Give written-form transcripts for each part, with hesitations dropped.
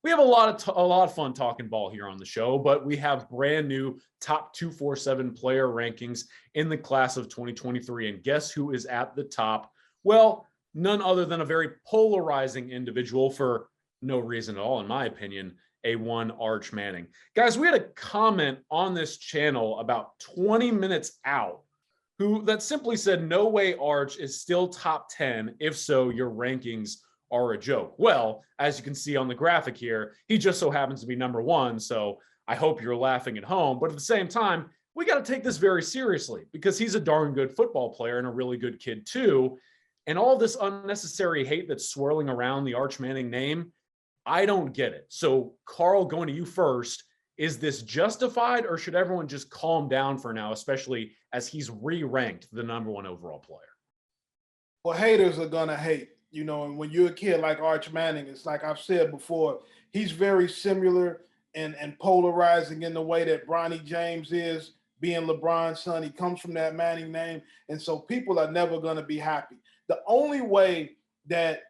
We have a lot of fun talking ball here on the show, but we have brand new top 247 player rankings in the class of 2023. And guess who is at the top? Well, none other than a very polarizing individual for no reason at all, in my opinion, A1 Arch Manning. Guys, we had a comment on this channel about 20 minutes out that simply said, no way Arch is still top 10. If so, your rankings are a joke. Well, as you can see on the graphic here, he just so happens to be number one. So I hope you're laughing at home. But at the same time, we got to take this very seriously because he's a darn good football player and a really good kid too. And all this unnecessary hate that's swirling around the Arch Manning name, I don't get it. So Carl, going to you first, is this justified or should everyone just calm down for now, especially as he's re-ranked the number one overall player? Well, haters are going to hate, and when you're a kid like Arch Manning, it's like I've said before, he's very similar and polarizing in the way that Bronny James is, being LeBron's son. He comes from that Manning name. And so people are never going to be happy. The only way that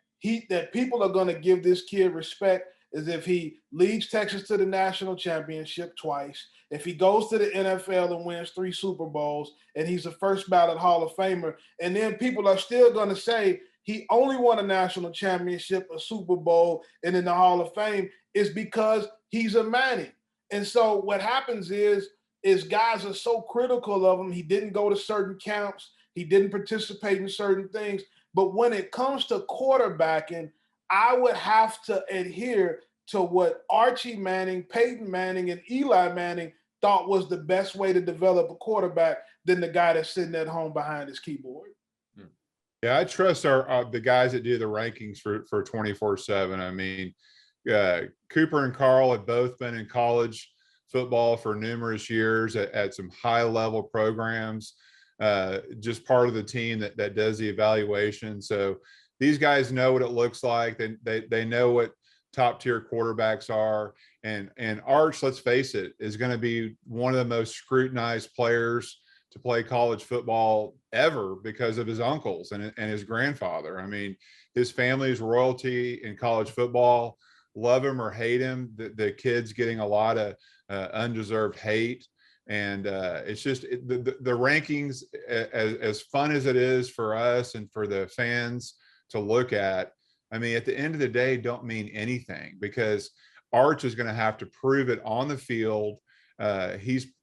people are going to give this kid respect is if he leads Texas to the national championship twice, if he goes to the NFL and wins 3 Super Bowls, and he's a first ballot Hall of Famer. And then people are still going to say he only won a national championship, a Super Bowl, and in the Hall of Fame is because he's a Manning. And so what happens is guys are so critical of him. He didn't go to certain camps. He didn't participate in certain things. But when it comes to quarterbacking, I would have to adhere to what Archie Manning, Peyton Manning, and Eli Manning thought was the best way to develop a quarterback than the guy that's sitting at home behind his keyboard. Yeah, I trust the guys that do the rankings for 24/7. I mean, Cooper and Carl have both been in college football for numerous years at some high-level programs, just part of the team that does the evaluation. So these guys know what it looks like. They know what top-tier quarterbacks are. And Arch, let's face it, is going to be one of the most scrutinized players to play college football ever because of his uncles and his grandfather. I mean, his family's royalty in college football. Love him or hate him, the kid's getting a lot of undeserved hate. And it's just the rankings, as fun as it is for us and for the fans to look at, I mean, at the end of the day, don't mean anything because Arch is going to have to prove it on the field.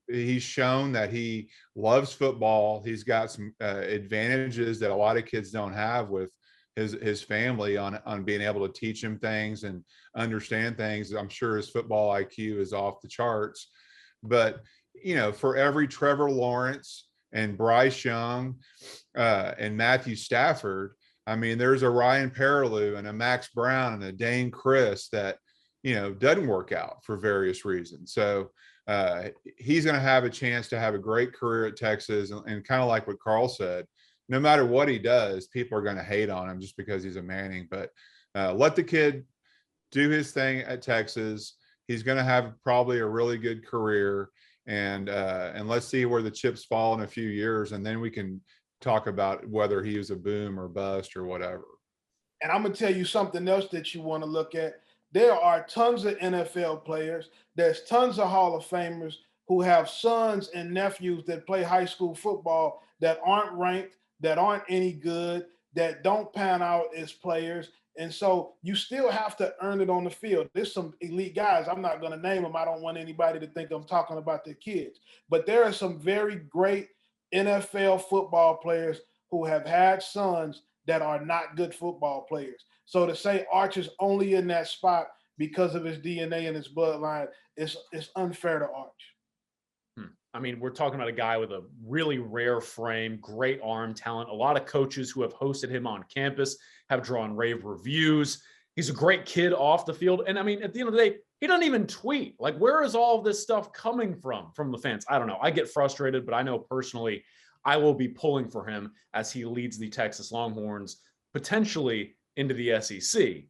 He's shown that he loves football. He's got some advantages that a lot of kids don't have with his family on being able to teach him things and understand things. I'm sure his football IQ is off the charts. But, for every Trevor Lawrence and Bryce Young and Matthew Stafford, I mean, there's a Ryan Perrilloux and a Max Brown and a Dane Chris that, doesn't work out for various reasons. So he's going to have a chance to have a great career at Texas. And kind of like what Carl said, no matter what he does, people are going to hate on him just because he's a Manning. But let the kid do his thing at Texas. He's going to have probably a really good career. And let's see where the chips fall in a few years. And then we can talk about whether he was a boom or bust or whatever. And I'm going to tell you something else that you want to look at. There are tons of NFL players. There's tons of Hall of Famers who have sons and nephews that play high school football that aren't ranked, that aren't any good, that don't pan out as players. And so you still have to earn it on the field. There's some elite guys. I'm not going to name them. I don't want anybody to think I'm talking about their kids. But there are some very great NFL football players who have had sons that are not good football players. So to say Arch is only in that spot because of his DNA and his bloodline, it's unfair to Arch. I mean, we're talking about a guy with a really rare frame, great arm talent. A lot of coaches who have hosted him on campus have drawn rave reviews. He's a great kid off the field. And I mean, at the end of the day, he doesn't even tweet. Like, where is all of this stuff coming from the fans? I don't know. I get frustrated, but I know personally I will be pulling for him as he leads the Texas Longhorns potentially into the SEC.